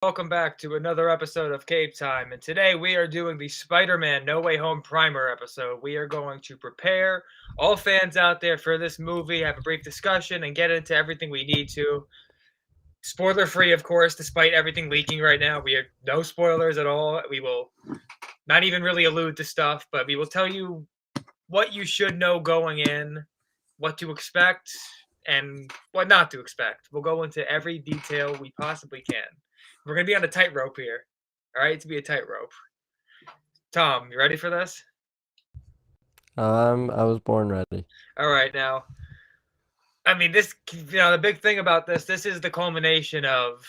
Welcome back to another episode of Cape Time. And today we are doing the Spider-Man No Way Home primer episode. We are going to prepare all fans out there for this movie, have a brief discussion, and get into everything we need to. Spoiler free, of course, despite everything leaking right now. We are no spoilers at all. We will not even really allude to stuff, but we will tell you what you should know going in, what to expect, and what not to expect. We'll go into every detail we possibly can. We're gonna be on a tightrope here. All right, to be a tightrope. Tom, you ready for this? I was born ready. All right, now. I mean, this. The big thing about this is the culmination of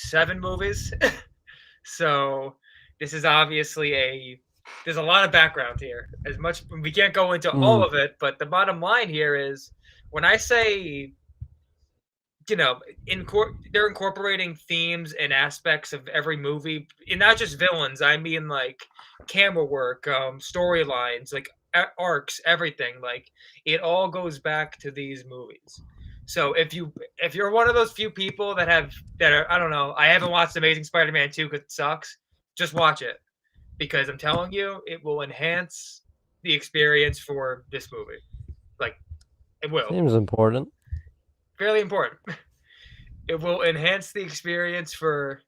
7 movies. So this is obviously a. There's a lot of background here. As much we can't go into all of it, but the bottom line here is when I say they're incorporating themes and aspects of every movie, and not just villains. I mean, like camera work, storylines, like arcs, everything. Like it all goes back to these movies. So if you're one of those few people that are I don't know, I haven't watched Amazing Spider-Man 2 because it sucks. Just watch it because I'm telling you, it will enhance the experience for this movie. Like it will. Seems important. Fairly important. It will enhance the experience for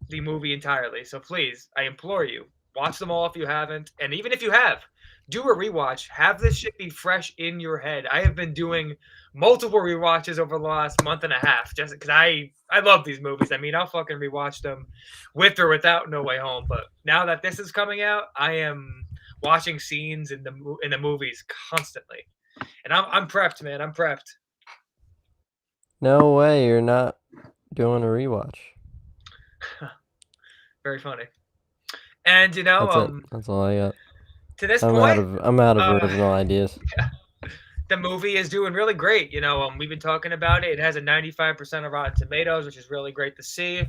the movie entirely. So please, I implore you, watch them all if you haven't. And even if you have, do a rewatch. Have this shit be fresh in your head. I have been doing multiple rewatches over the last month and a half just because I love these movies. I mean, I'll fucking rewatch them with or without No Way Home. But now that this is coming out, I am watching scenes in the movies constantly. And I'm prepped, man. I'm prepped. No way, you're not doing a rewatch. Very funny. And That's it. That's all I got. to this I'm point, out of original ideas. the movie is doing really great. We've been talking about it. It has a 95% of Rotten Tomatoes, which is really great to see.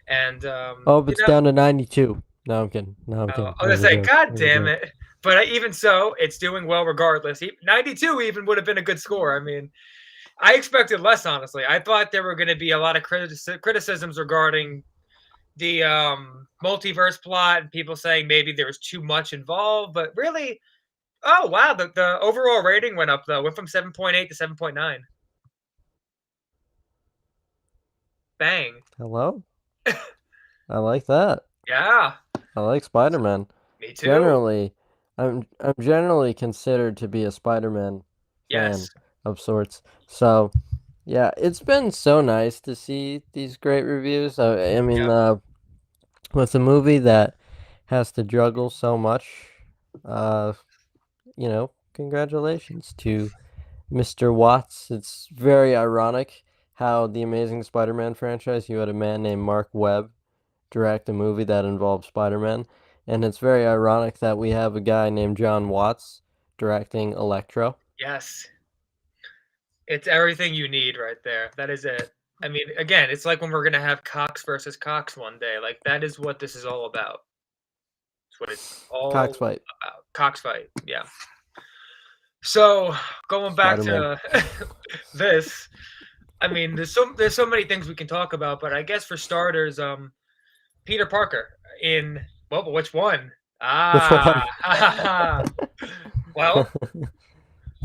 And It's down to 92. No, I'm kidding. No, I'm kidding. I was gonna say, God damn it! But even so, it's doing well regardless. 92 even would have been a good score. I mean, I expected less, honestly. I thought there were going to be a lot of criticisms regarding the multiverse plot and people saying maybe there was too much involved. But really, oh, wow. The overall rating went up, though. Went from 7.8 to 7.9. Bang. Hello? I like that. Yeah. I like Spider-Man. Me too. Generally, I'm generally considered to be a Spider-Man fan of sorts. So, yeah, it's been so nice to see these great reviews. I mean, with a movie that has to juggle so much, congratulations to Mr. Watts. It's very ironic how the Amazing Spider-Man franchise, you had a man named Mark Webb direct a movie that involves Spider-Man, and it's very ironic that we have a guy named John Watts directing Electro. Yes. It's everything you need right there. That is it. I mean, again, it's like when we're going to have Cox versus Cox one day. Like, that is what this is all about. It's what it's all Cox fight. about. Cox fight, yeah. So, going back to this, I mean, there's so many things we can talk about, but I guess for starters, Peter Parker in, well, which one? Well,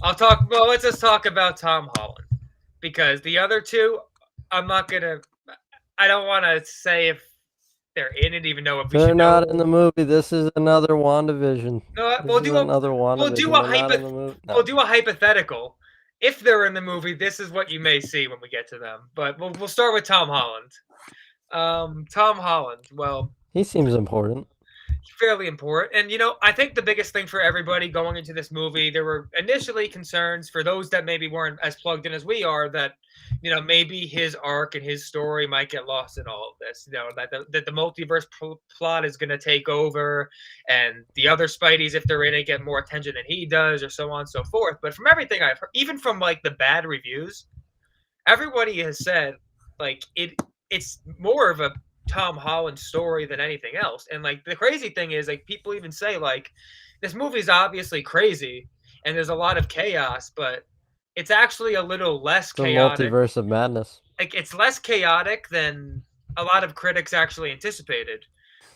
let's just talk about Tom Holland, because the other two, I don't want to say if they're in it, even though if they're not in the movie. This is another WandaVision. No, we'll do a hypothetical. If they're in the movie, this is what you may see when we get to them. But we'll start with Tom Holland. Tom Holland, well, he seems important. Fairly important. And, I think the biggest thing for everybody going into this movie, there were initially concerns for those that maybe weren't as plugged in as we are that, maybe his arc and his story might get lost in all of this. That the multiverse plot is going to take over and the other Spideys, if they're in it, get more attention than he does or so on and so forth. But from everything I've heard, even from like the bad reviews, everybody has said like it's more of a Tom Holland story than anything else. And like the crazy thing is, like, people even say like this movie's obviously crazy and there's a lot of chaos, but it's actually a little less chaotic. The multiverse of madness. Like, it's less chaotic than a lot of critics actually anticipated.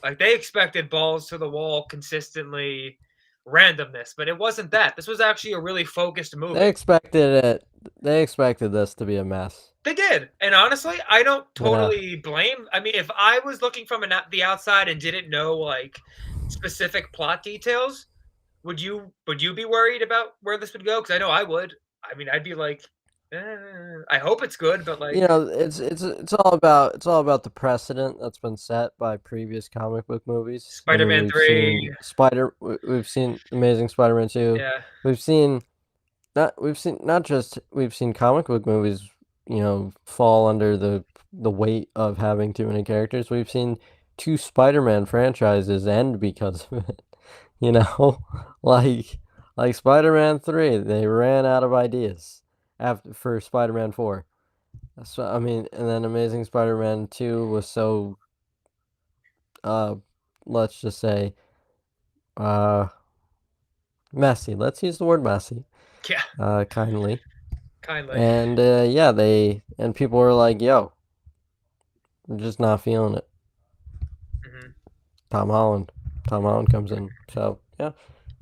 Like they expected balls to the wall consistently randomness, but it wasn't that. This was actually a really focused They movie. expected it. They expected this to be a mess. They did. And honestly, I don't Yeah. totally blame. I mean, if I was looking from the outside and didn't know like specific plot details, would you be worried about where this would go? Because I know I would. I mean, I'd be like, I hope it's good, but like It's all about the precedent that's been set by previous comic book movies. I mean, Spider-Man 3, we've seen Amazing Spider-Man 2. yeah, We've seen not just we've seen comic book movies, fall under the weight of having too many characters. We've seen two Spider-Man franchises end because of it. You know, like Spider-Man 3, they ran out of ideas after for Spider-Man 4. So I mean, and then Amazing Spider-Man 2 was so uh let's just say uh messy. Let's use the word messy yeah, kindly. kindly. And yeah, people were like, "Yo, we're just not feeling it." Mhm. Tom Holland. Tom Holland comes in. So, yeah.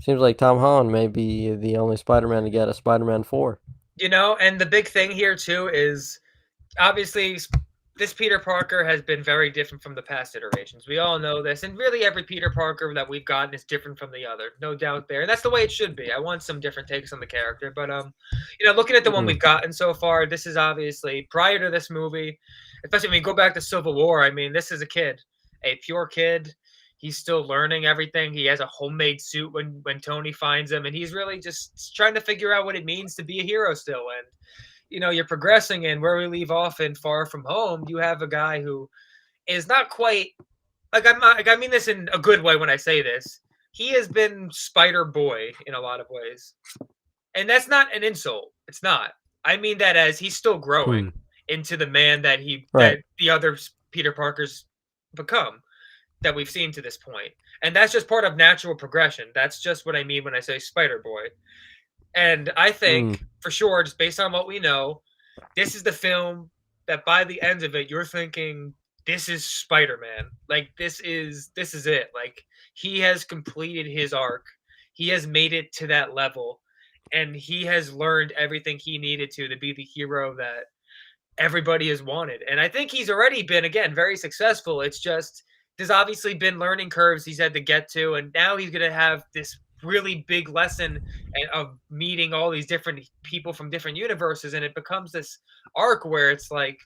Seems like Tom Holland may be the only Spider-Man to get a Spider-Man 4. And the big thing here too is obviously this Peter Parker has been very different from the past iterations. We all know this, and really every Peter Parker that we've gotten is different from the other, no doubt there. And that's the way it should be. I want some different takes on the character, but looking at the one Mm. we've gotten so far, this is obviously prior to this movie, especially when you go back to Civil War. I mean, this is a kid, a pure kid. He's still learning everything. He has a homemade suit when Tony finds him, and he's really just trying to figure out what it means to be a hero still. And you're progressing, and where we leave off in Far From Home, you have a guy who is not quite like I'm not like I mean this in a good way when I say this. He has been Spider Boy in a lot of ways. And that's not an insult. It's not. I mean that as he's still growing Hmm. into the man that Right. the other Peter Parkers become that we've seen to this point. And that's just part of natural progression. That's just what I mean when I say Spider Boy. And I Mm. think for sure, just based on what we know, this is the film that by the end of it, you're thinking, this is Spider-Man. Like this is it. Like he has completed his arc. He has made it to that level. And he has learned everything he needed to be the hero that everybody has wanted. And I think he's already been, again, very successful. It's just there's obviously been learning curves he's had to get to, and now he's going to have this really big lesson of meeting all these different people from different universes, and it becomes this arc where it's like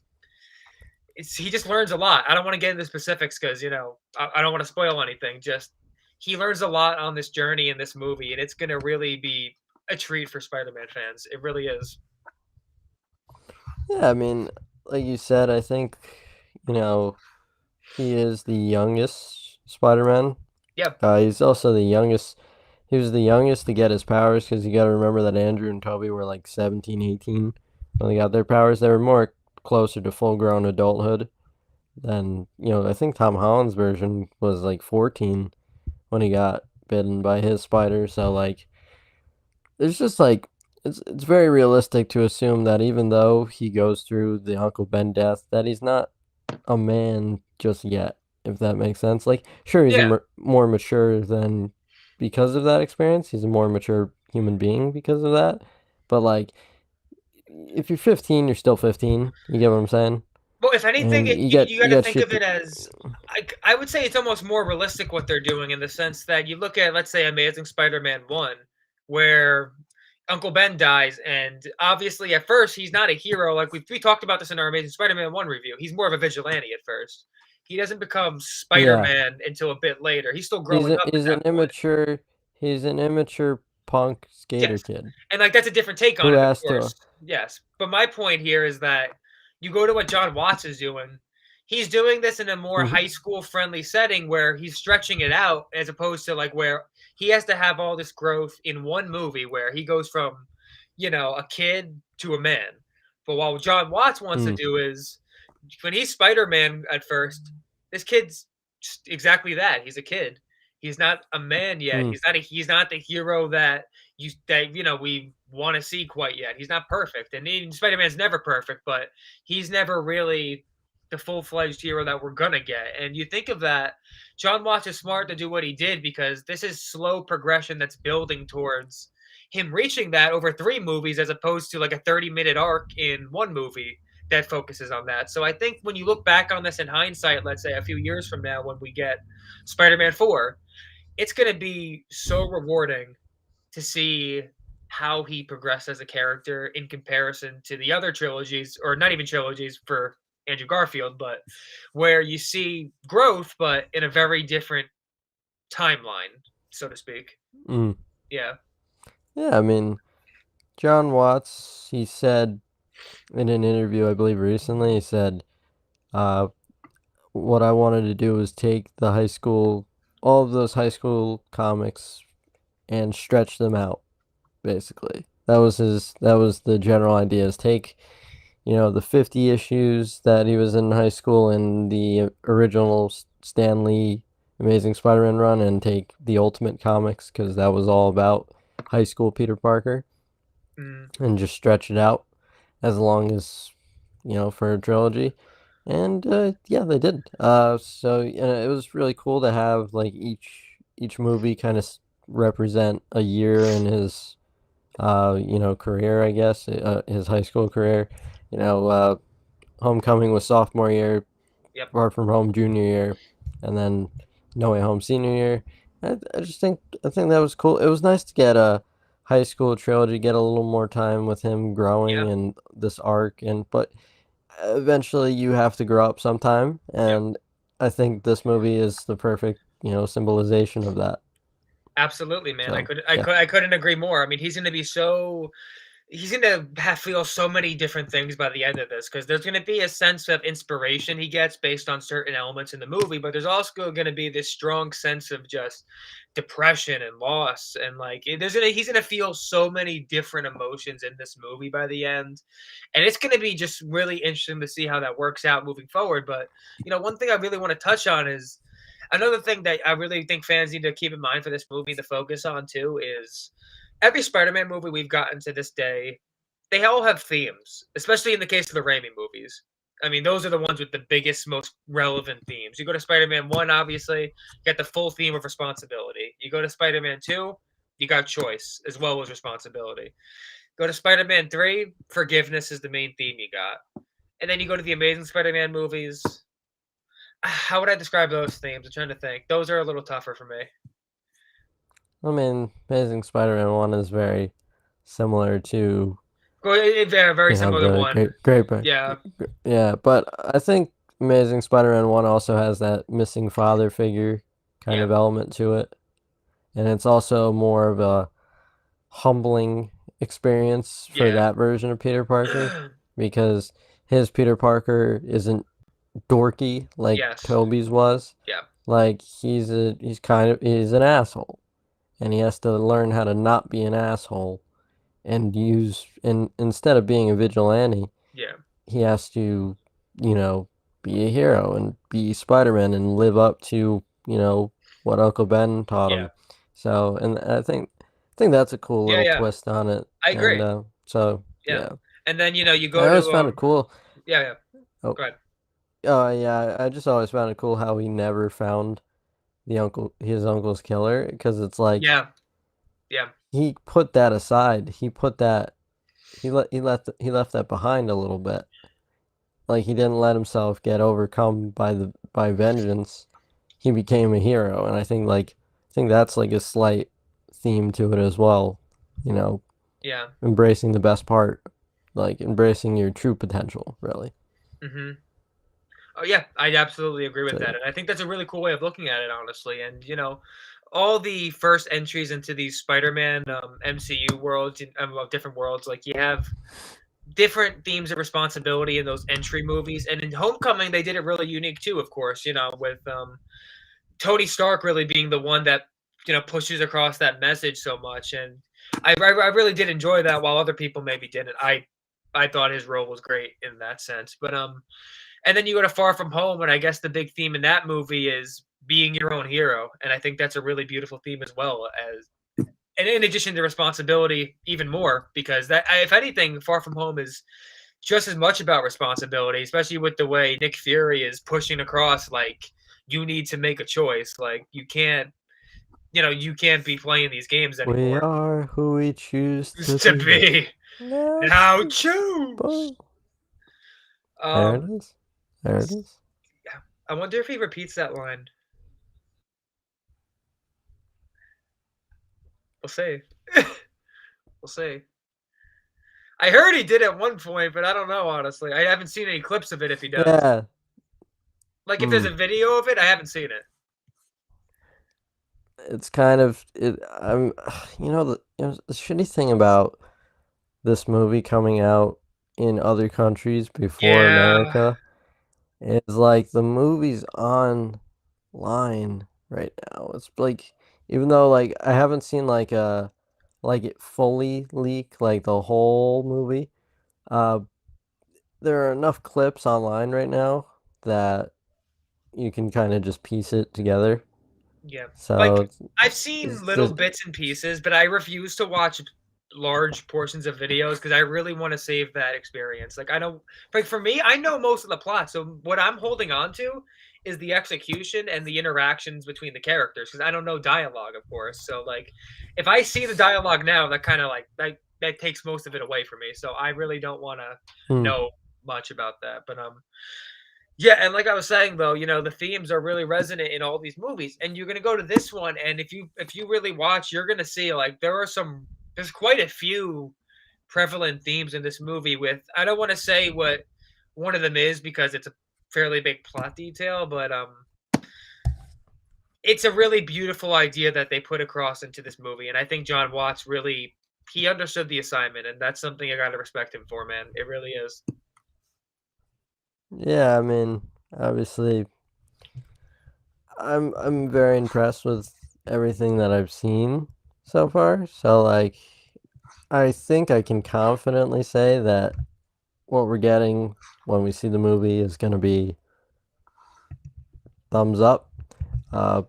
he just learns a lot. I don't want to get into specifics because I don't want to spoil anything. Just he learns a lot on this journey in this movie, and it's going to really be a treat for Spider-Man fans. It really is. Yeah, I mean, like you said, I think, you know, he is the youngest Spider-Man. Yep. He's also the youngest. He was the youngest to get his powers because you got to remember that Andrew and Toby were like 17, 18 when they got their powers. They were more closer to full-grown adulthood than, I think Tom Holland's version was like 14 when he got bitten by his spider. So like, it's just like it's very realistic to assume that even though he goes through the Uncle Ben death, that he's not a man just yet, if that makes sense. Like, sure, he's Yeah. more mature than because of that experience. He's a more mature human being because of that. But like, if you're 15, you're still 15. You get what I'm saying? Well, if anything, And you got you to get think shit. of it as I would say it's almost more realistic what they're doing in the sense that you look at, let's say, Amazing Spider-Man 1, where Uncle Ben dies, and obviously at first he's not a hero. Like we talked about this in our Amazing Spider-Man 1 review. He's more of a vigilante at first. He doesn't become Yeah, Spider-Man until a bit later. He's still he's growing up at that point. he's an immature punk skater Yes. kid And like that's a different take who on it, of has to. course. Yes. But my point here is that you go to what John Watts is doing. He's doing this in a more Mhm. high school friendly setting where he's stretching it out as opposed to like where he has to have all this growth in one movie where he goes from, a kid to a man. But what John Watts wants to Mm. do is when he's Spider-Man at first, this kid's just exactly that. He's a kid. He's not a man yet. Mm. He's not the hero we want to see quite yet. He's not perfect. And Spider-Man's never perfect, but he's never really the full-fledged hero that we're gonna get. And you think of that, John Watts is smart to do what he did because this is slow progression that's building towards him reaching that over 3 movies as opposed to like a 30-minute arc in 1 movie that focuses on that. So I think when you look back on this in hindsight, let's say a few years from now when we get Spider-Man 4, it's gonna be so rewarding to see how he progressed as a character in comparison to the other trilogies, or not even trilogies for Andrew Garfield, but where you see growth, but in a very different timeline, so to speak. Mm. Yeah. Yeah, I mean, John Watts, he said in an interview, I believe recently, he said, uh, what I wanted to do was take the high school, all of those high school comics and stretch them out, basically. That was the general idea, is take, the 50 issues that he was in high school in the original Stan Lee Amazing Spider-Man run and take the Ultimate Comics, because that was all about high school Peter Parker, Mm, and just stretch it out as long as, for a trilogy. And yeah, they did. So it was really cool to have like each movie kind of represent a year in his career, I guess, his high school career. You know, Homecoming was sophomore year, yep. Far From Home junior year, and then No Way Home senior year. I just think that was cool. It was nice to get a high school trilogy, get a little more time with him growing Yeah. in this arc, and but eventually you have to grow up sometime, Yep. and I think this movie is the perfect, symbolization of that. Absolutely, man. So yeah. I couldn't agree more. I mean, he's gonna have feel so many different things by the end of this because there's gonna be a sense of inspiration he gets based on certain elements in the movie, but there's also gonna be this strong sense of just depression and loss and like he's gonna feel so many different emotions in this movie by the end, and it's gonna be just really interesting to see how that works out moving forward. But one thing I really want to touch on is another thing that I really think fans need to keep in mind for this movie to focus on too is every Spider-Man movie we've gotten to this day, they all have themes, especially in the case of the Raimi movies. I mean, those are the ones with the biggest, most relevant themes. You go to Spider-Man 1, obviously, you got the full theme of responsibility. You go to Spider-Man 2, you got choice as well as responsibility. Go to Spider-Man 3, forgiveness is the main theme you got. And then you go to the Amazing Spider-Man movies. How would I describe those themes? I'm trying to think. Those are a little tougher for me. I mean, Amazing Spider-Man 1 is very similar to, Very, very similar to the one. Yeah, yeah, but I think Amazing Spider-Man 1 also has that missing father figure kind yeah, of element to it. And it's also more of a humbling experience for yeah. that version of Peter Parker, because his Peter Parker isn't dorky like Yes. Toby's was. Yeah. Like he's an asshole, and he has to learn how to not be an asshole and instead of being a vigilante, Yeah. he has to, you know, be a hero and be Spider-Man and live up to, what Uncle Ben taught Yeah. him. So, and I think that's a cool Yeah, little yeah. twist on it. I And agree. so Yeah. yeah, And then, you I go always to, found it cool. yeah, yeah. Oh, Go ahead. yeah, I just always found it cool how he never found his uncle's killer, because it's like Yeah. Yeah. he put that aside. He left that behind a little bit. Like he didn't let himself get overcome by vengeance. He became a hero, and I think that's like a slight theme to it as well. You know, Yeah. embracing the best part, like embracing your true potential, really. Mhm. Oh, yeah. I absolutely agree with So that, and I think that's a really cool way of looking at it, honestly, and, all the first entries into these Spider-Man, MCU worlds, well, different worlds, like, you have different themes of responsibility in those entry movies, and in Homecoming, they did it really unique too, of course, with, Tony Stark really being the one that pushes across that message so much, and I really did enjoy that. While other people maybe didn't, I thought his role was great in that sense. But and then you go to Far From Home, and I guess the big theme in that movie is being your own hero, and I think that's a really beautiful theme as well as. And in addition to responsibility, even more because that, if anything, Far From Home is just as much about responsibility, especially with the way Nick Fury is pushing across. Like, you need to make a choice. Like, you can't be playing these games We anymore. are who we choose to Used to be. be. Let's Now go. choose. There it Um, is. There it is. yeah. I wonder if he repeats that line. We'll see. We'll see. I heard he did at one point, but I don't know, honestly. I haven't seen any clips of it if he does. Yeah. Like, if there's Hmm. a video of it, I haven't seen it. It's kind of it. I'm. The shitty thing about this movie coming out in other countries before Yeah. America is like the movie's online right now. It's like even though like I haven't seen like it fully leak like the whole movie. Uh, there are enough clips online right now that you can kind of just piece it together. Yeah. So Like, I've seen little there's bits and pieces, but I refuse to watch large portions of videos because I really want to save that experience. Like, I know, like, for me, I know most of the plot. So, what I'm holding on to is the execution and the interactions between the characters because I don't know dialogue, of course. So, like, if I see the dialogue now, that kind of like, that takes most of it away from me. So, I really don't want to hmm, know much about that. But, yeah, and like I was saying though, the themes are really resonant in all these movies. And you're gonna go to this one, and if you really watch, you're gonna see like there's quite a few prevalent themes in this movie with I don't want to say what one of them is because it's a fairly big plot detail, but it's a really beautiful idea that they put across into this movie. And I think John Watts really he understood the assignment, and that's something I gotta respect him for, man. It really is. yeah, I mean, obviously I'm very impressed with everything that I've seen so far. So like I think I can confidently say that what we're getting when we see the movie is going to be thumbs up. Uh,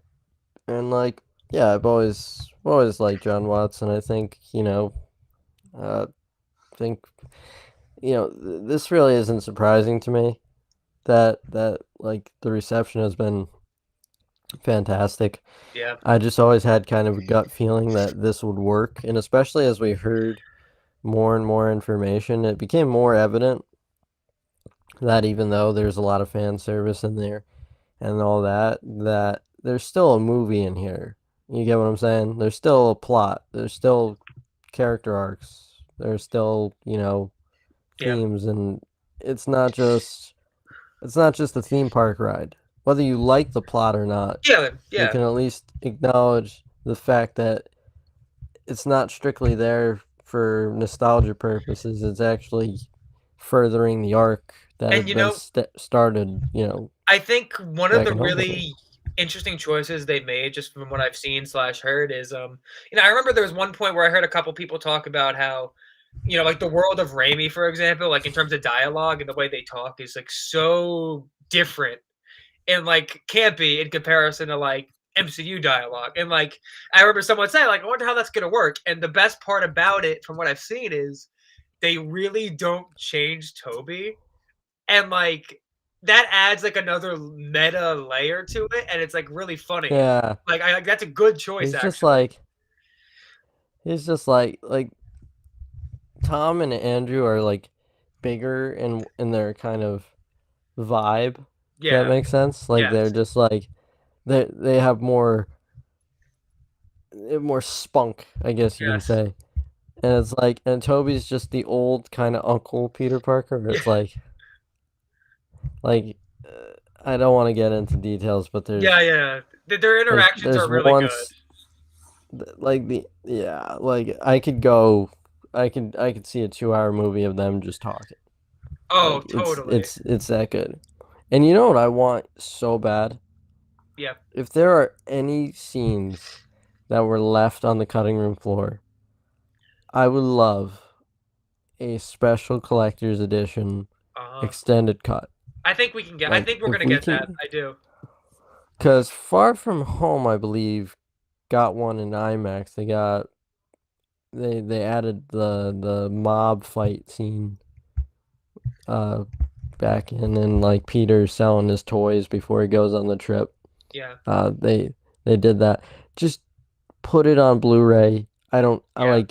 and like, yeah, I've always liked John Watson. I think, think, this really isn't surprising to me that like the reception has been fantastic. Yeah. I just always had kind of a gut feeling that this would work, and especially as we heard more and more information, it became more evident that even though there's a lot of fan service in there and all that, that there's still a movie in here. You get what I'm saying? There's still a plot. There's still character arcs. There's still, Yeah. themes, and it's not just it's not just a theme park ride. Whether you like the plot or not, Yeah. you Yeah. can at least acknowledge the fact that it's not strictly there for nostalgia purposes. It's actually furthering the arc that And had been started, I think one of back the in Holland. really interesting choices they made, just from what I've seen slash heard, is I remember there was one point where I heard a couple people talk about how, like the world of Raimi, for example, like in terms of dialogue and the way they talk is like so different and like campy in comparison to like MCU dialogue. And like I remember someone saying, like, I wonder how that's gonna work. And the best part about it, from what I've seen, is they really don't change Toby and like that adds like another meta layer to it, and it's like really funny. Yeah, Like I like that's a good choice he's just actually. like he's just like Tom and Andrew are like bigger in their kind of vibe. If that Yeah. makes sense. Like they're Yes. just like they have more spunk, I guess you can Yes. say. And it's like, and Toby's just the old kind of Uncle Peter Parker. Yeah. It's like I don't want to get into details, but Yeah. Yeah. Their interactions there's are really good. once like like I could see a 2 hour movie of them just talking. Oh, Like totally. it's that good. And you know what I want so bad? Yeah. If there are any scenes that were left on the cutting room floor, I would love a special collector's edition Uh-huh. extended cut. I Like think we're if gonna we get that. can, I do. because Far From Home, I believe, got one in IMAX. They added the mob fight scene uh back in like Peter selling his toys before he goes on the trip. Yeah, They did that. Just put it on Blu-ray. yeah.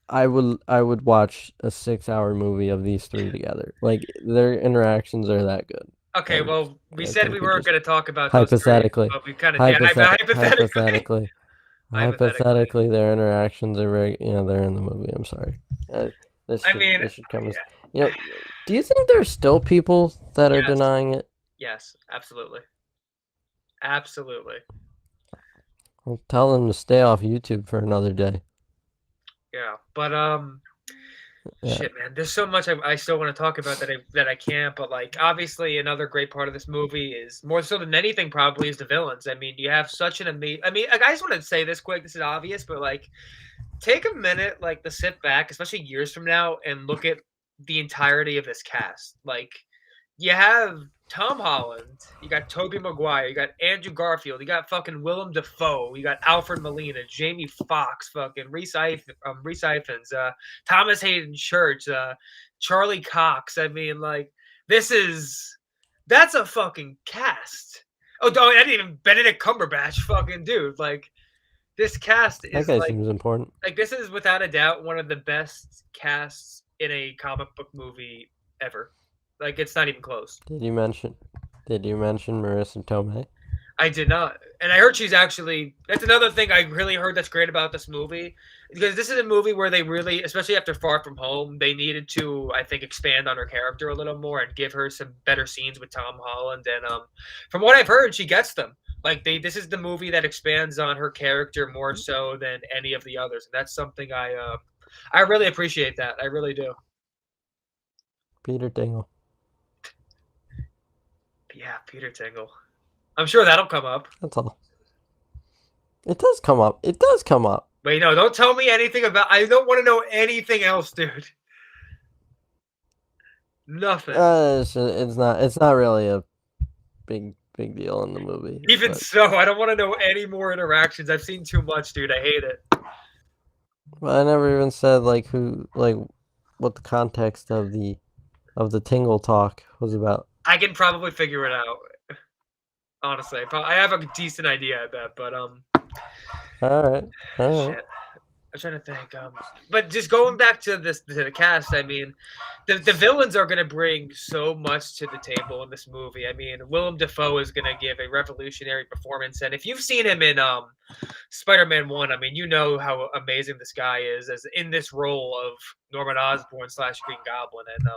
I would watch a 6-hour movie of these three together. Like their interactions are that good. Okay, And well, we I said think we we weren't just going to talk about those three, hypothetically, but we kind of, yeah, hypothetically, hypothetically, hypothetically. hypothetically, their interactions are very, they're in the movie. I'm sorry. Uh, I mean, this should come as, yeah, you know, do you think there's still people that are yes, denying it? yes, absolutely, absolutely. Well, tell them to stay off YouTube for another day. Yeah, but Yeah. shit, man, there's so much I still want to talk about that I can't. But like, obviously, another great part of this movie is more so than anything, probably is the villains. I mean, you have such an amazing. I mean, like, I just want to say this quick. This is obvious, but like, take a minute, like, to sit back, especially years from now, and look at the entirety of this cast. Like, you have Tom Holland, you got Tobey Maguire, you got Andrew Garfield, you got fucking Willem Dafoe, you got Alfred Molina, Jamie Foxx, fucking Reese Ifans, Thomas Hayden Church, Charlie Cox. I mean, like, this is that's a fucking cast. Oh, I didn't even Benedict Cumberbatch, fucking dude. Like, this cast That is guy seems important. like this is without a doubt one of the best casts in a comic book movie ever. Like, it's not even close. Did you mention Marissa Tomei? I did not. And I heard she's actually that's another thing I really heard that's great about this movie. Because this is a movie where they really, especially after Far From Home, they needed to, I think, expand on her character a little more and give her some better scenes with Tom Holland. And from what I've heard, she gets them. Like, this is the movie that expands on her character more so than any of the others. And that's something I really appreciate that. I really do. Peter Dingle. Yeah, Peter Tingle. I'm sure that'll come up. That's all. It does come up. It does come up. Wait, no, don't tell me anything about. I don't want to know anything else, dude. Nothing. It's not really a big deal in the movie. Even But, so, I don't want to know any more interactions. I've seen too much, dude. I hate it. but I never even said like what the context of the Tingle talk was about. I can probably figure it out. Honestly, I have a decent idea, I bet. But All right, all right. shit. I'm trying to think. But just going back to this to the cast, I mean, the villains are going to bring so much to the table in this movie. I mean, Willem Dafoe is going to give a revolutionary performance, and if you've seen him in Spider-Man 1, I mean, you know how amazing this guy is as in this role of Norman Osborn slash Green Goblin, and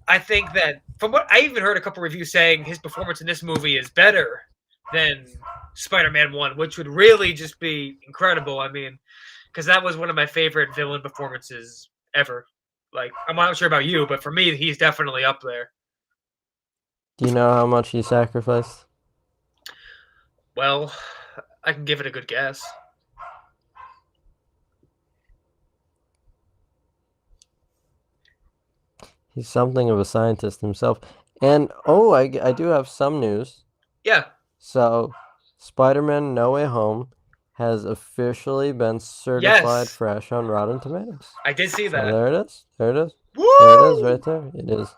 I think that from what I even heard a couple reviews saying his performance in this movie is better than Spider-Man 1, which would really just be incredible. I mean, because that was one of my favorite villain performances ever. Like, I'm not sure about you, but for me, he's definitely up there. Do you know how much he sacrificed? Well, I can give it a good guess. He's something of a scientist himself. And oh, I do have some news. Yeah. So, Spider-Man No Way Home has officially been certified Yes. fresh on Rotten Tomatoes. I did see So that. there it is. There it is. Woo! There it is right there. It is.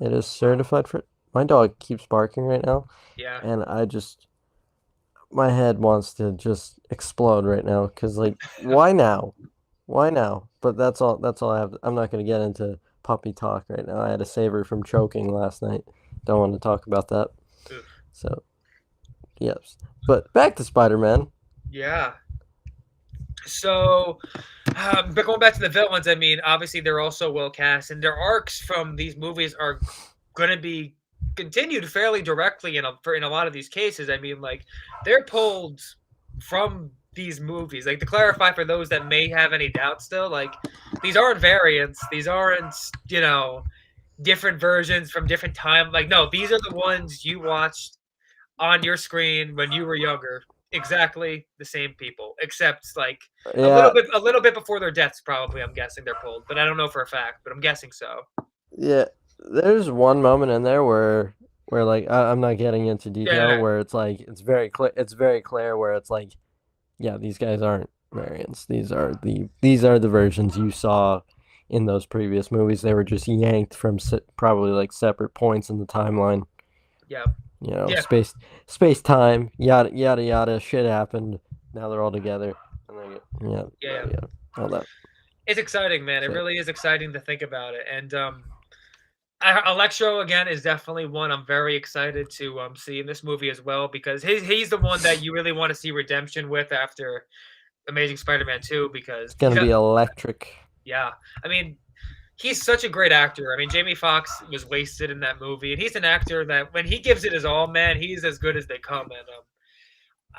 It is certified for. My dog keeps barking right now, Yeah. and my head wants to just explode right now because like why now? Why now? But that's all I have. I'm not going to get into puppy talk right now. I had to save her from choking last night. Don't want to talk about that. Oof. So, yes. But back to Spider-Man. Yeah. So, but going back to the villains, I mean, obviously they're also well cast, and their arcs from these movies are going to be continued fairly directly in a lot of these cases. I mean, like, they're pulled from these movies. Like, to clarify for those that may have any doubt still, like, these aren't variants. These aren't, different versions from different time. Like, no, these are the ones you watched on your screen when you were younger. Exactly the same people, except like Yeah, a little bit before their deaths. Probably, I'm guessing they're pulled, but I don't know for a fact. But I'm guessing so. yeah. There's one moment in there where like I'm not getting into detail Yeah, where it's like it's very clear. It's very clear where it's like, yeah, these guys aren't variants. These are the versions you saw in those previous movies. They were just yanked from probably like separate points in the timeline. Yeah. You know, Yeah. space time, yada yada yada. Shit happened. Now they're all together, and they get, Yeah. Yeah. yeah, all that. It's exciting, man. It So really is exciting to think about it. And Electro again is definitely one I'm very excited to see in this movie as well because he's the one that you really want to see redemption with after Amazing Spider-Man 2 it's because gonna be electric. yeah, I mean he's such a great actor. I mean Jamie Foxx was wasted in that movie and he's an actor that when he gives it his all, man, he's as good as they come.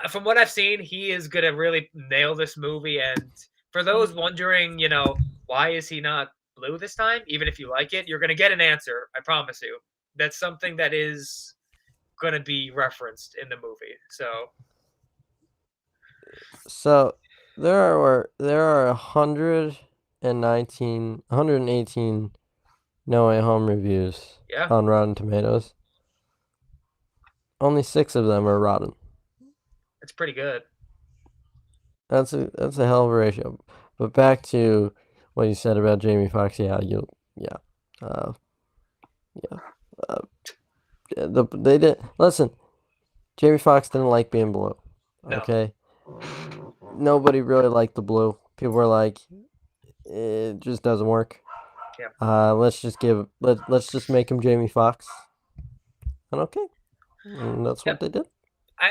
And from what I've seen, he is gonna really nail this movie. And for those wondering, why is he not blue this time? Even if you like it, you're gonna get an answer. I promise you. That's something that is gonna be referenced in the movie. So So there are 118 No Way Home reviews yeah, on Rotten Tomatoes. Only 6 of them are rotten. it's pretty good. That's a hell of a ratio. But back to what you said about Jamie Foxx. Yeah, uh, yeah. Uh, they did listen. Jamie Foxx didn't like being blue. No, Okay, nobody really liked the blue. People were like, it just doesn't work. yeah, Let's just make him Jamie Foxx. And okay, and that's yep. what they did.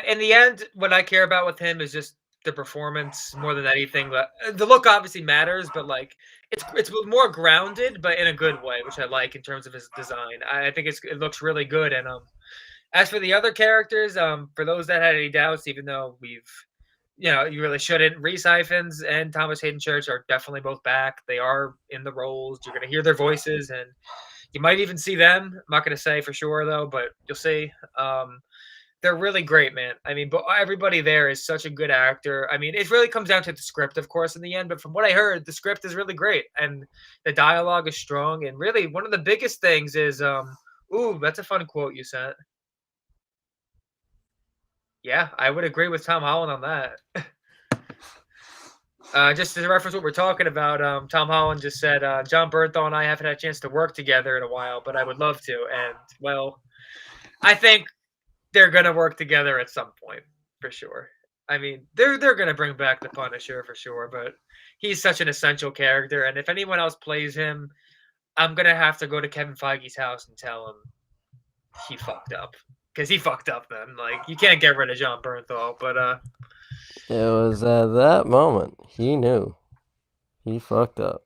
In the end, what I care about with him is just the performance more than anything. But the look obviously matters, but like it's more grounded, but in a good way, which I like in terms of his design. I think it looks really good. And as for the other characters, for those that had any doubts, even though you really shouldn't. Reese Ifans and Thomas Hayden Church are definitely both back. They are in the roles. You're going to hear their voices, and you might even see them. I'm not going to say for sure though, but you'll see. They're really great, man. I mean, but everybody there is such a good actor. I mean, it really comes down to the script, of course, in the end. But from what I heard, the script is really great, and the dialogue is strong. And really, one of the biggest things is, ooh, that's a fun quote you sent. Yeah, I would agree with Tom Holland on that. Just to reference what we're talking about, Tom Holland just said, John Bernthal and I haven't had a chance to work together in a while, but I would love to. And, well, I think they're going to work together at some point, for sure. I mean, they're going to bring back the Punisher, for sure, but he's such an essential character. And if anyone else plays him, I'm going to have to go to Kevin Feige's house and tell him he fucked up. Because he fucked up then. Like, you can't get rid of John Bernthal, but It was at that moment he knew he fucked up.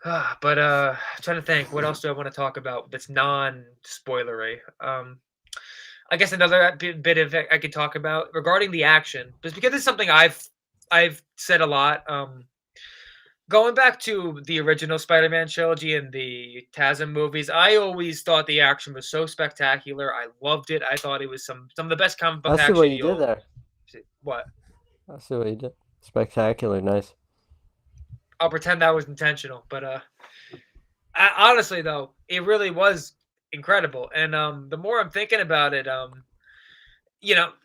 but trying to think, what else do I want to talk about that's non-spoilery? I guess another bit of it I could talk about regarding the action, just because it's something I've said a lot. Going back to the original Spider-Man trilogy and the TASM movies, I always thought the action was so spectacular. I loved it. I thought it was some of the best comic book I see what action you did you'll there. see. What? I see what you did. Spectacular, nice. I'll pretend that was intentional, but honestly though, it really was incredible. And the more I'm thinking about it,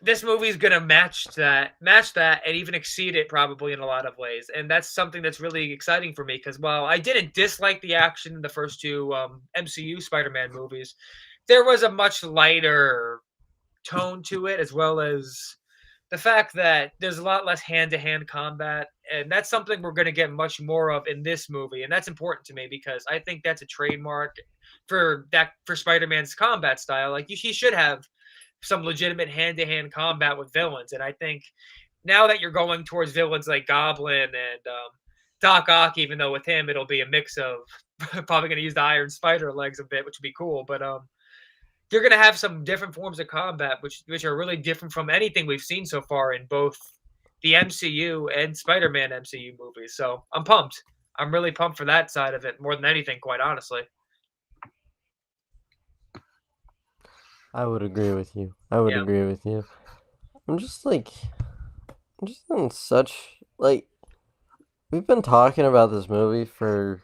this movie is gonna match that, and even exceed it probably in a lot of ways. And that's something that's really exciting for me because while I didn't dislike the action in the first two MCU Spider-Man movies, there was a much lighter tone to it, as well as the fact that there's a lot less hand-to-hand combat, and that's something we're going to get much more of in this movie, and that's important to me because I think that's a trademark for Spider-Man's combat style. Like he should have some legitimate hand-to-hand combat with villains, and I think now that you're going towards villains like Goblin and Doc Ock, even though with him it'll be a mix of probably going to use the Iron Spider legs a bit, which would be cool, but you're going to have some different forms of combat, which are really different from anything we've seen so far in both the MCU and Spider-Man MCU movies. So I'm pumped. I'm really pumped for that side of it more than anything, quite honestly. I would agree with you. I would Yeah, agree with you. I'm just like, I'm just in such like we've been talking about this movie for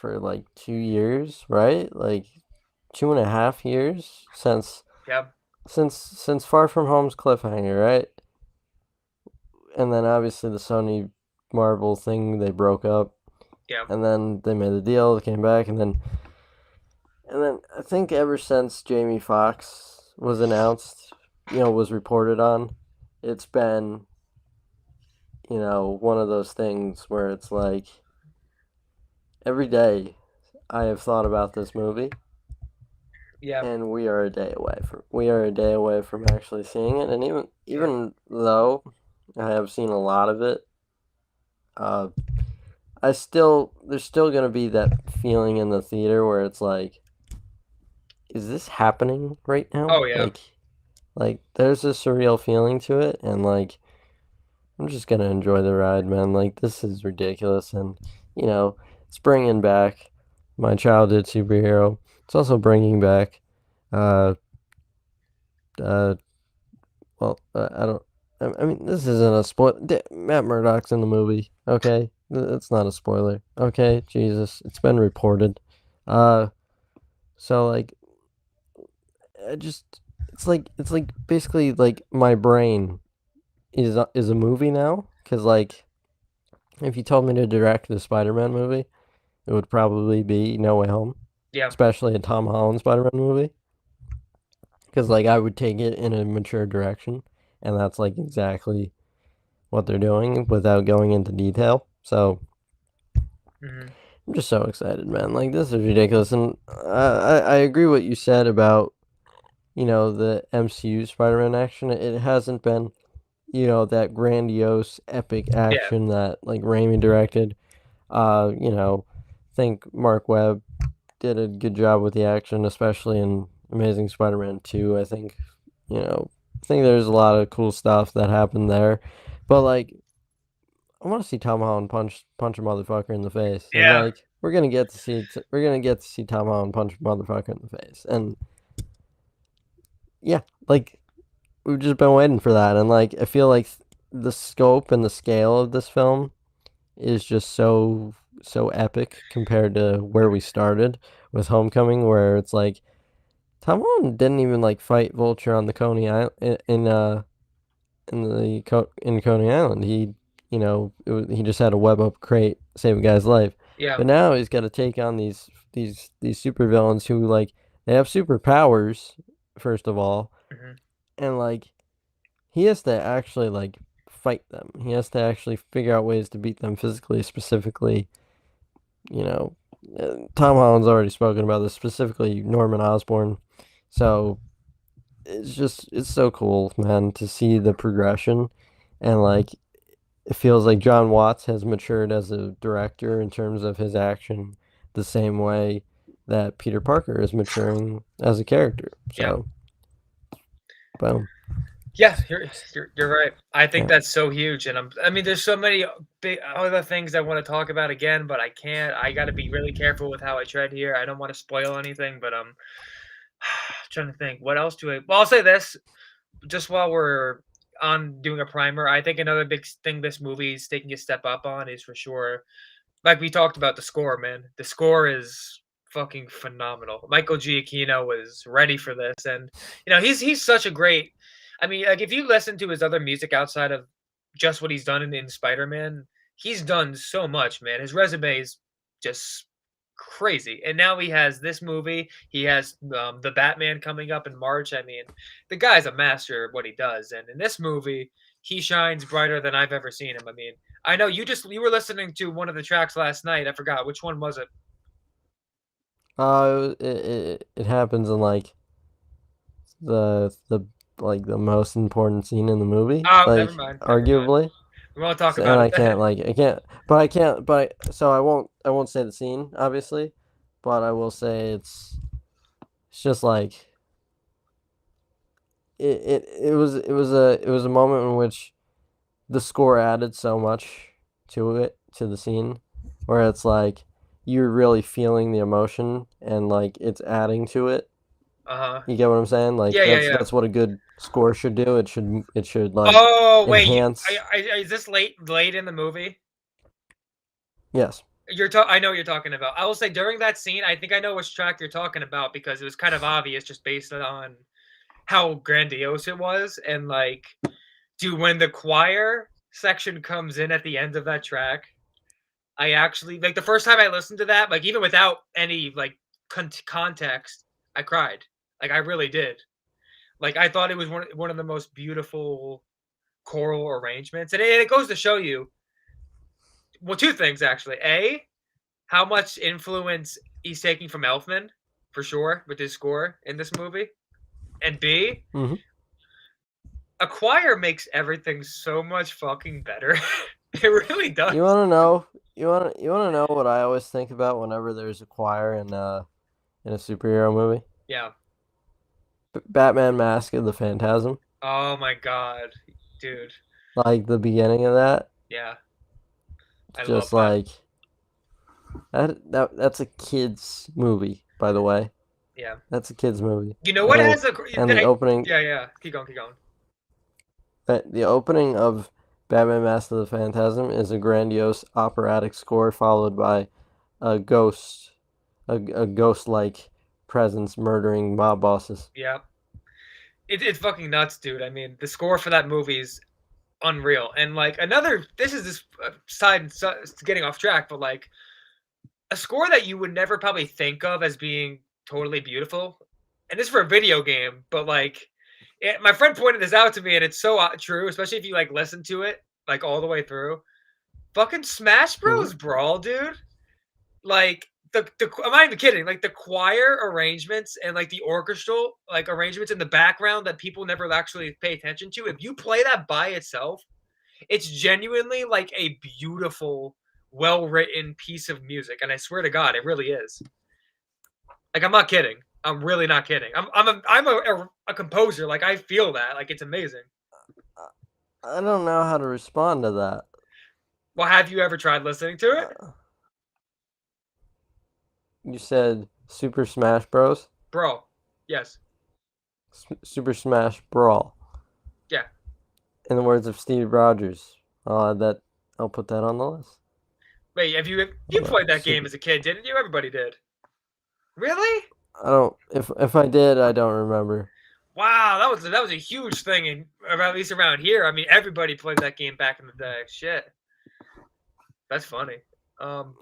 like 2 years, right? Like 2.5 years yeah, since Far From Home's cliffhanger, right? And then obviously the Sony Marvel thing, they broke up, Yeah. and then they made the deal, they came back, and then I think ever since Jamie Foxx was announced, was reported on, it's been, one of those things where it's like every day I have thought about this movie, Yeah. and we are a day away from actually seeing it, and even Sure. even though I have seen a lot of it, uh, there's still gonna be that feeling in the theater where it's like, is this happening right now? Oh yeah. Like there's a surreal feeling to it, and like I'm just gonna enjoy the ride, man. Like this is ridiculous, and you know, it's bringing back my childhood superhero. It's also bringing back, uh, uh, I don't. I mean, this isn't a spoil. Matt Murdock's in the movie. Okay, it's not a spoiler. Okay, Jesus, it's been reported. Uh, so like, I just, it's like basically like my brain is a movie now. Cause like, if you told me to direct the Spider-Man movie, it would probably be No Way Home, Yeah. especially a Tom Holland Spider-Man movie. Because like I would take it in a mature direction, and that's like exactly what they're doing without going into detail. So Hmm. I'm just so excited, man. Like this is ridiculous, and I agree what you said about the MCU Spider-Man action. It hasn't been that grandiose epic Yeah. action that like Raimi directed. I think Mark Webb did a good job with the action, especially in Amazing Spider-Man 2. I think there's a lot of cool stuff that happened there. But like I want to see Tom Holland punch a motherfucker in the face. And Yeah. like we're going to get to see Tom Holland punch a motherfucker in the face. And yeah, like we've just been waiting for that, and like I feel like the scope and the scale of this film is just so epic compared to where we started with Homecoming, where it's like Tom Holland didn't even like fight Vulture on the Coney Island in Coney Island. He just had a web up crate save a guy's life, Yeah. but now he's got to take on these supervillains who like they have superpowers first of all, Hmm. and like he has to actually like fight them. He has to actually figure out ways to beat them physically, specifically. You know, Tom Holland's already spoken about this, specifically Norman Osborn. So it's so cool, man, to see the progression, and like it feels like John Watts has matured as a director in terms of his action, the same way that Peter Parker is maturing as a character. Yeah. So, boom. Yeah, you're right. I think Yeah. that's so huge, and I mean, there's so many big other things I want to talk about again, but I can't. I got to be really careful with how I tread here. I don't want to spoil anything, but trying to think. What else do I? Well, I'll say this just while we're on doing a primer. I think another big thing this movie is taking a step up on is for sure, like we talked about the score, man. The score is fucking phenomenal. Michael Giacchino was ready for this, and he's such a great. I mean, like if you listen to his other music outside of just what he's done in Spider-Man, he's done so much, man. His resume is just crazy, and now he has this movie. He has the Batman coming up in March. I mean, the guy's a master at what he does, and in this movie, he shines brighter than I've ever seen him. I mean, I know you were listening to one of the tracks last night. I forgot which one was it. It happens in like the like the most important scene in the movie, Oh, never like mind. Never mind. arguably. We won't talk And about I it. can't like I can't, but I can't, but so I won't say the scene obviously, but I will say it's just like it was a moment in which the score added so much to the scene, where it's like you're really feeling the emotion and like it's adding to it. Uh-huh. You get what I'm saying? Like Yeah, yeah, that's yeah. that's what a good score should do. It should like Oh, wait. enhance. Is this late in the movie? Yes. I know what you're talking about. I will say during that scene, I think I know which track you're talking about because it was kind of obvious just based on how grandiose it was, and like, dude, when the choir section comes in at the end of that track, I actually like the first time I listened to that, like even without any like context, I cried. Like I really did. Like I thought it was one of the most beautiful choral arrangements, and it goes to show you well two things actually. A, how much influence he's taking from Elfman, for sure, with his score in this movie, and B, Mm-hmm. a choir makes everything so much fucking better. It really does. You want to know? You want to know what I always think about whenever there's a choir in a superhero movie? Yeah. Batman Mask of the Phantasm, Oh my god, dude. like the beginning of that, Yeah, I love just that. like that's a kids movie, by the way. Yeah. That's a kids movie. You know what has a And the opening, yeah, yeah. Keep going, keep going. the opening of Batman Mask of the Phantasm is a grandiose operatic score followed by a ghost, a ghost-like presence murdering mob bosses. Yeah. It's fucking nuts, dude. I mean, the score for that movie is unreal. And like another, this is this side getting off track, but like a score that you would never probably think of as being totally beautiful. And this is for a video game, but like my friend pointed this out to me, and it's so true, especially if you like listen to it like all the way through. Fucking Smash Mm-hmm. Bros. Brawl, dude. Like the I'm not even kidding. Like the choir arrangements and like the orchestral like arrangements in the background that people never actually pay attention to. If you play that by itself, it's genuinely like a beautiful, well written piece of music. And I swear to God, it really is. Like I'm not kidding. I'm really not kidding. I'm a composer. Like I feel that. Like it's amazing. I don't know how to respond to that. Well, have you ever tried listening to it, Uh, you said Super Smash Bros. bro? Yes. Super Smash Brawl. Yeah. In the words of Steve Rogers, I'll add that. I'll put that on the list. Wait, have you Well, played that game as a kid? Didn't you? Everybody did. Really? I don't. If I did, I don't remember. Wow, that was a huge thing in at least around here. I mean, everybody played that game back in the day. Shit, that's funny. Um,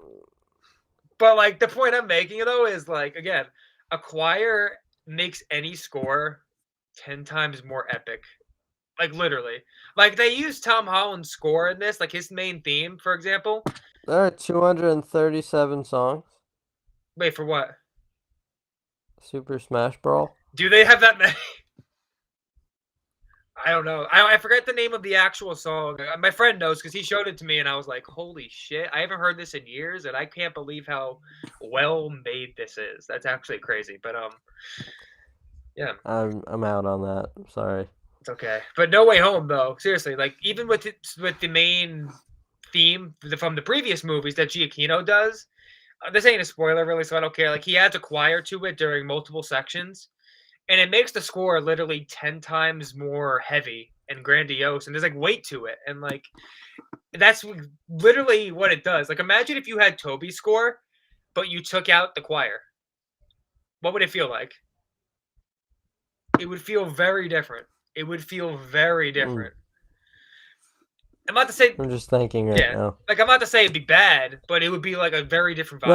but like the point I'm making though is like again, a choir makes any score 10 times more epic. Like literally, like they use Tom Holland's score in this, like his main theme, for example. There are 237 songs. Wait for what? Super Smash Brawl. Do they have that many? I don't know. I forget the name of the actual song. My friend knows because he showed it to me, and I was like, "Holy shit! I haven't heard this in years, and I can't believe how well made this is." That's actually crazy. But yeah, I'm out on that. I'm sorry. it's okay. But No Way Home, though, seriously, like even with the main theme from the previous movies that Giacchino does. This ain't a spoiler, really, so I don't care. Like he adds a choir to it during multiple sections, and it makes the score literally 10 times more heavy and grandiose, and there's like weight to it, and like that's literally what it does. Like imagine if you had Toby's score but you took out the choir, what would it feel like? It would feel very different. It would feel very different. I'm not to say I'm just thinking right yeah, now. like I'm not to say it'd be bad, but it would be like a very different vibe.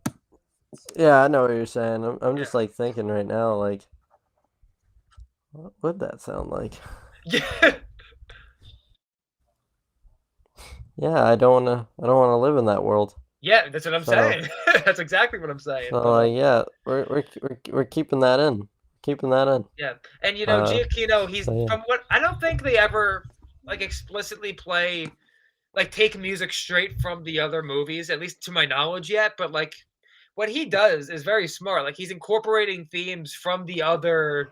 No, yeah, I know what you're saying. I'm just like thinking right now, like, what would that sound like? Yeah. Yeah, I don't wanna live in that world. Yeah, that's what I'm So, saying. That's exactly what I'm saying. so like, yeah, we're keeping that in, keeping that in. Yeah, and you know, Giacchino, he's So yeah. from what I don't think they ever like explicitly play like take music straight from the other movies, at least to my knowledge yet. But like what he does is very smart. Like he's incorporating themes from the other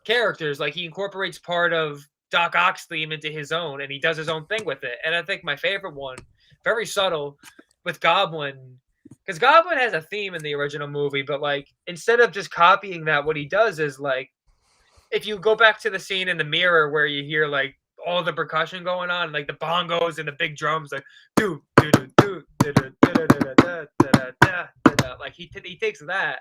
characters. Like he incorporates part of Doc Ock's theme into his own, and he does his own thing with it. And I think my favorite one, very subtle, with Goblin, because Goblin has a theme in the original movie, but like instead of just copying that, what he does is like if you go back to the scene in the mirror where you hear like all the percussion going on, like the bongos and the big drums, like do do do do da da da da da da da da, like he takes that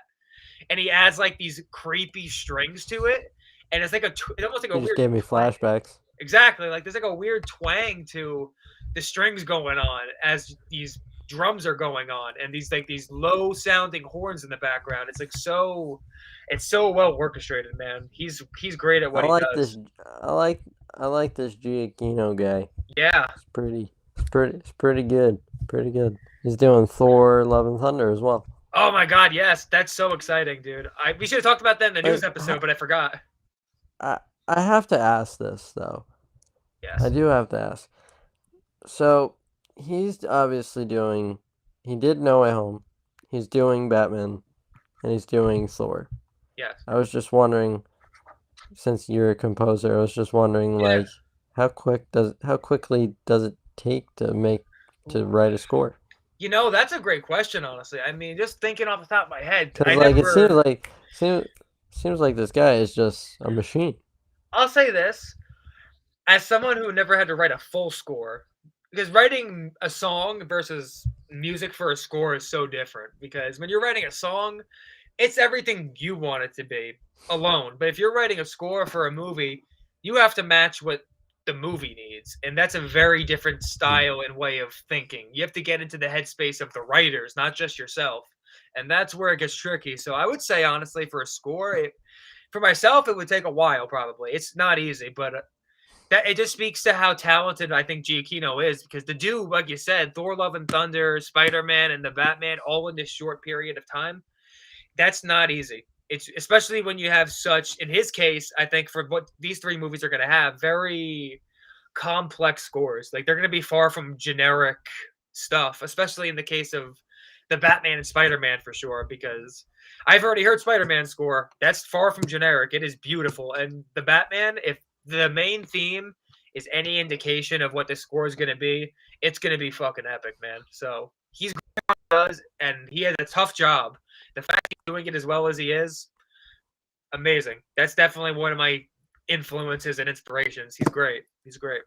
and he adds like these creepy strings to it, and it's like it's almost like a You just weird gave me play. flashbacks. exactly. Like there's like a weird twang to the strings going on as these drums are going on, and these low sounding horns in the background. It's so well orchestrated, man. He's great at I what he like this. does. I like I like this Giacchino guy. Yeah. It's pretty good. Pretty good. He's doing Thor: Love and Thunder as well. Oh my God, yes, that's so exciting, dude. We should have talked about that in the news Like episode, but I forgot. I I have to ask this though. I Yes, do have to ask. So he's obviously doing. He did No Way Home. He's doing Batman, and he's doing Thor. yes, I was just wondering, since you're a composer, I was just wondering, yeah. like, how quickly does it take to write a score? That's a great question, honestly. I mean, just thinking off the top of my head, Because like seems like this guy is just a machine. I'll say this, as someone who never had to write a full score, because writing a song versus music for a score is so different. Because when you're writing a song, it's everything you want it to be alone. But if you're writing a score for a movie, you have to match what the movie needs. And that's a very different style and way of thinking. You have to get into the headspace of the writers, not just yourself. And that's where it gets tricky. So I would say, honestly, for a score, for myself, it would take a while probably. It's not easy, but that it just speaks to how talented I think Giacchino is because to do, like you said, Thor: Love and Thunder, Spider-Man, and the Batman all in this short period of time, that's not easy. It's especially when you have such, in his case, I think for what these three movies are going to have, very complex scores. Like they're going to be far from generic stuff, especially in the case of the Batman and Spider-Man for sure, because I've already heard Spider-Man score. That's far from generic. It is beautiful. And the Batman, if the main theme is any indication of what the score is going to be, it's going to be fucking epic, man. So he's does, and he has a tough job. The fact he's doing it as well as he is, amazing. That's definitely one of my influences and inspirations. He's great. He's great.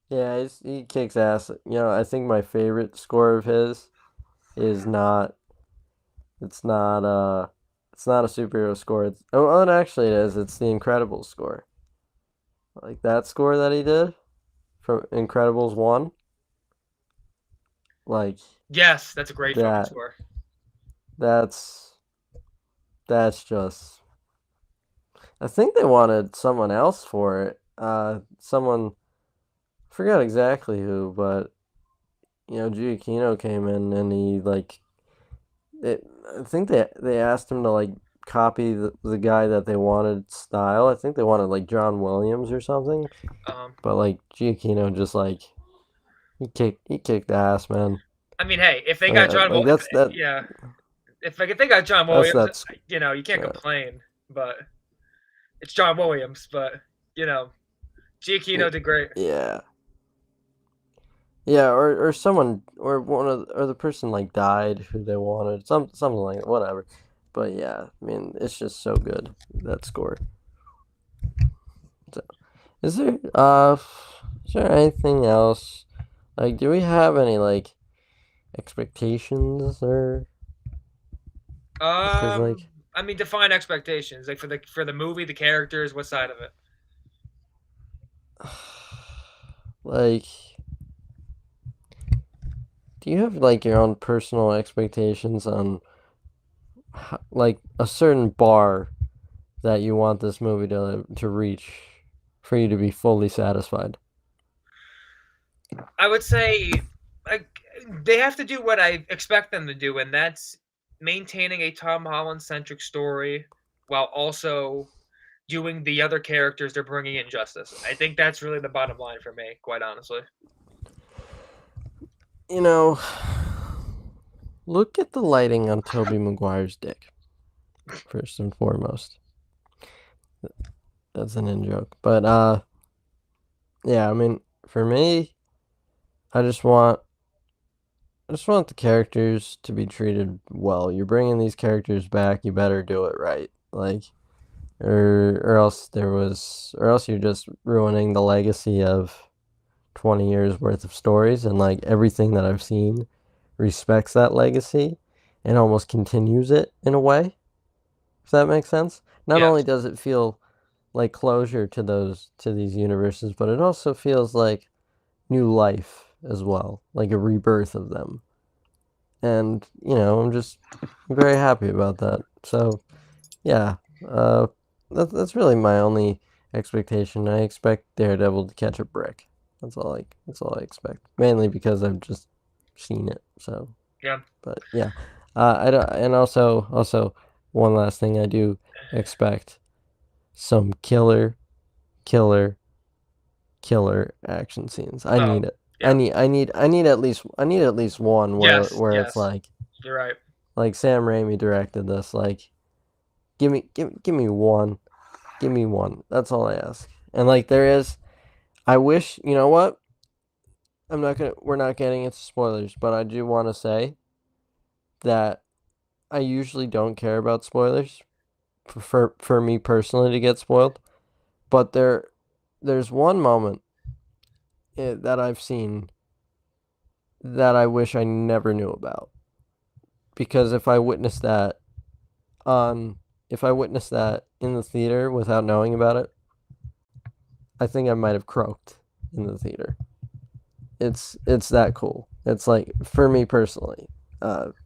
Yeah, he kicks ass. I think my favorite score of his is not. It's not. It's not a superhero score. Well, actually, it is. It's the Incredibles score. Like that score that he did from Incredibles 1. Like Yes, that's a great fucking that. score. That's that's just. I think they wanted someone else for it. Someone. I forgot exactly who, but Giacchino came in and he like it. I think they asked him to like copy the guy that they wanted style. I think they wanted like John Williams or something. Um, But like Giacchino just like he kicked ass, man. I mean, hey, if they got John, Like Williams, that's that yeah, if they got John that's Williams, that's you can't uh, complain. But it's John Williams. But you know, Giacchino did great. yeah. Yeah, or someone or one of or the person like died who they wanted something like that, whatever. But yeah, I mean it's just so good that score. So, is there is there anything else? Like, do we have any like expectations or because Um, like I mean, define expectations. Like for the movie, the characters, what side of it? like do you have like your own personal expectations on like a certain bar that you want this movie to reach for you to be fully satisfied? I would say, like, they have to do what I expect them to do, and that's maintaining a Tom Holland centric story while also doing the other characters they're bringing in justice. I think that's really the bottom line for me, quite honestly. You know, look at the lighting on Toby Maguire's dick, first and foremost. That's an in joke. But yeah, I mean, for me, I just want the characters to be treated well. You're bringing these characters back, you better do it right. Like or else you're just ruining the legacy of 20 years worth of stories, and like everything that I've seen respects that legacy and almost continues it in a way, if that makes sense. Not Yes. only does it feel like closure to these universes, but it also feels like new life as well, like a rebirth of them. And I'm just very happy about that. So yeah, uh, that's really my only expectation. I expect Daredevil to catch a brick. That's all I expect. Mainly because I've just seen it. So, Yeah. but yeah, I don't, and also one last thing, I do expect some killer, killer action scenes. I Oh, need it. I yeah. need I need I need at least one Yes. where it's Yes. You're right. like Sam Raimi directed this. Like give me one. Give me one. That's all I ask. And like there is, I wish, you know what? We're not getting into spoilers, but I do want to say that I usually don't care about spoilers for me personally to get spoiled, but there's one moment that I've seen that I wish I never knew about, because on if I witnessed that in the theater without knowing about it, I think I might have croaked in the theater. It's that cool. It's like, for me personally,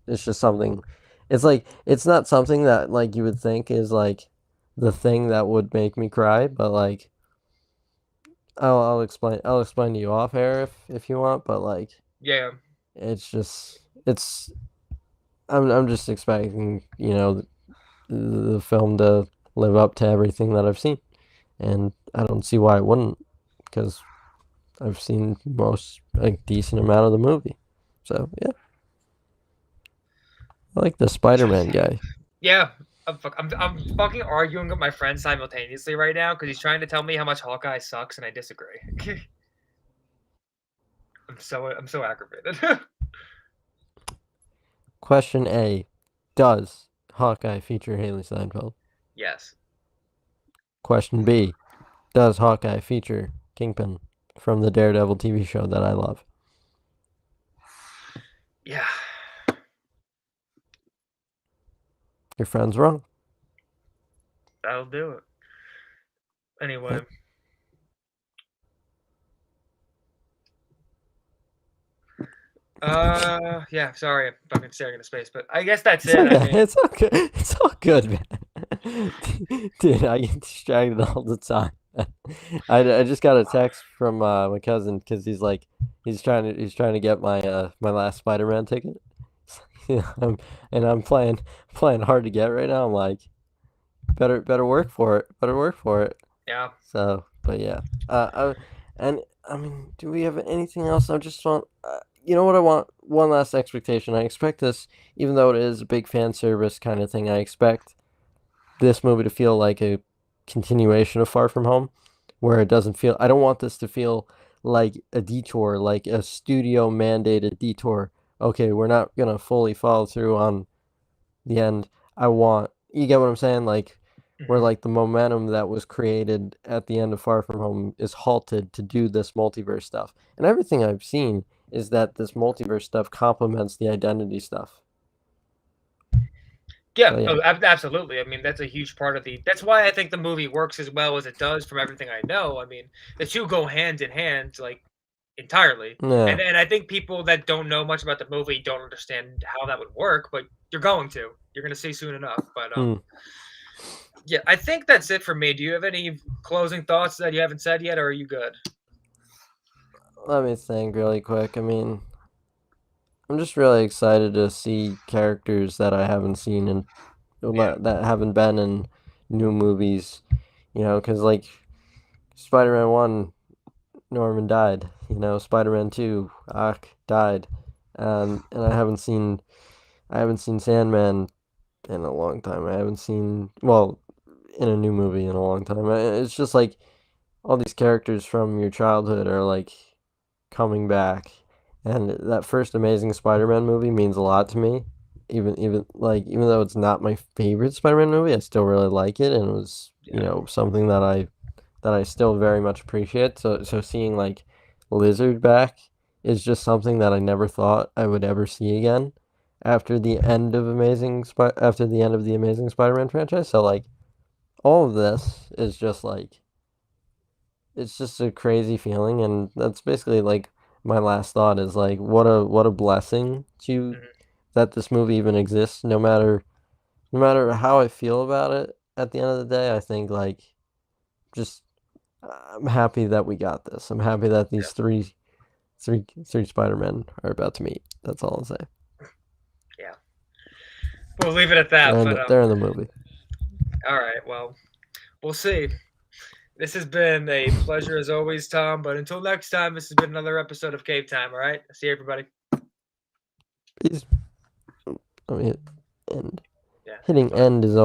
it's just something. It's like, it's not something that like you would think is like the thing that would make me cry, but like I'll explain to you off air if you want, but like Yeah. it's just it's I'm just expecting, the film to live up to everything that I've seen, and I don't see why it wouldn't, because I've seen most a decent amount of the movie. So yeah, I like the Spider-Man guy. Yeah. I'm fucking arguing with my friend simultaneously right now because he's trying to tell me how much Hawkeye sucks, and I disagree. I'm so aggravated. Question A: does Hawkeye feature Haley Steinfeld? Yes. Question B: does Hawkeye feature Kingpin from the Daredevil TV show that I love? Yeah. Your friend's wrong. That'll do it. Anyway. Yep. Yeah, sorry, I'm fucking staring into space, but I guess that's It's it. I okay. mean, It's all good. It's all good, man. Dude, I get distracted all the time. I just got a text from my cousin, because he's trying to get my last Spider-Man ticket. And I'm playing hard to get right now. I'm like, better work for it. Better work for it. yeah. So, but yeah. And I mean, do we have anything else? I just want, you know what I want? One last expectation. I expect this, even though it is a big fan service kind of thing, I expect this movie to feel like a continuation of Far From Home, where it doesn't feel, I don't want this to feel like a detour, like a studio mandated detour. Okay, we're not gonna fully follow through on the end. You get what I'm saying? Like, where Hmm. like the momentum that was created at the end of Far From Home is halted to do this multiverse stuff. And everything I've seen is that this multiverse stuff complements the identity stuff. Yeah, So yeah. absolutely. I mean, that's a huge part of the. That's why I think the movie works as well as it does. From everything I know, I mean, the two go hand in hand, like entirely. Yeah. And I think people that don't know much about the movie don't understand how that would work, but you're going to. You're going to see soon enough. But Hmm. yeah, I think that's it for me. Do you have any closing thoughts that you haven't said yet, or are you good? Let me think really quick. I mean, I'm just really excited to see characters that I haven't seen and Yeah. that haven't been in new movies. Because like Spider-Man 1, Norman died. Spider-Man 2, Ock died. And I haven't seen Sandman in a long time. I haven't seen, well, in a new movie in a long time. It's just like all these characters from your childhood are like coming back, and that first Amazing Spider-Man movie means a lot to me. Even though it's not my favorite Spider-Man movie, I still really like it, and it was, Yeah. something that I still very much appreciate. So seeing like Lizard back is just something that I never thought I would ever see again after the end of the Amazing Spider-Man franchise. So like all of this is just like, it's just a crazy feeling, and that's basically like my last thought is like, what a blessing to Mhm. that this movie even exists. No matter how I feel about it, at the end of the day, I think like just I'm happy that we got this. I'm happy that these Yeah. three Spider-Men are about to meet. That's all I'll say. Yeah. We'll leave it at that. But They're in the movie. all right. Well, we'll see. This has been a pleasure as always, Tom. But until next time, this has been another episode of Cave Time. All right. See you, everybody. Peace. Let me hit end. Yeah. Hitting Bye. end is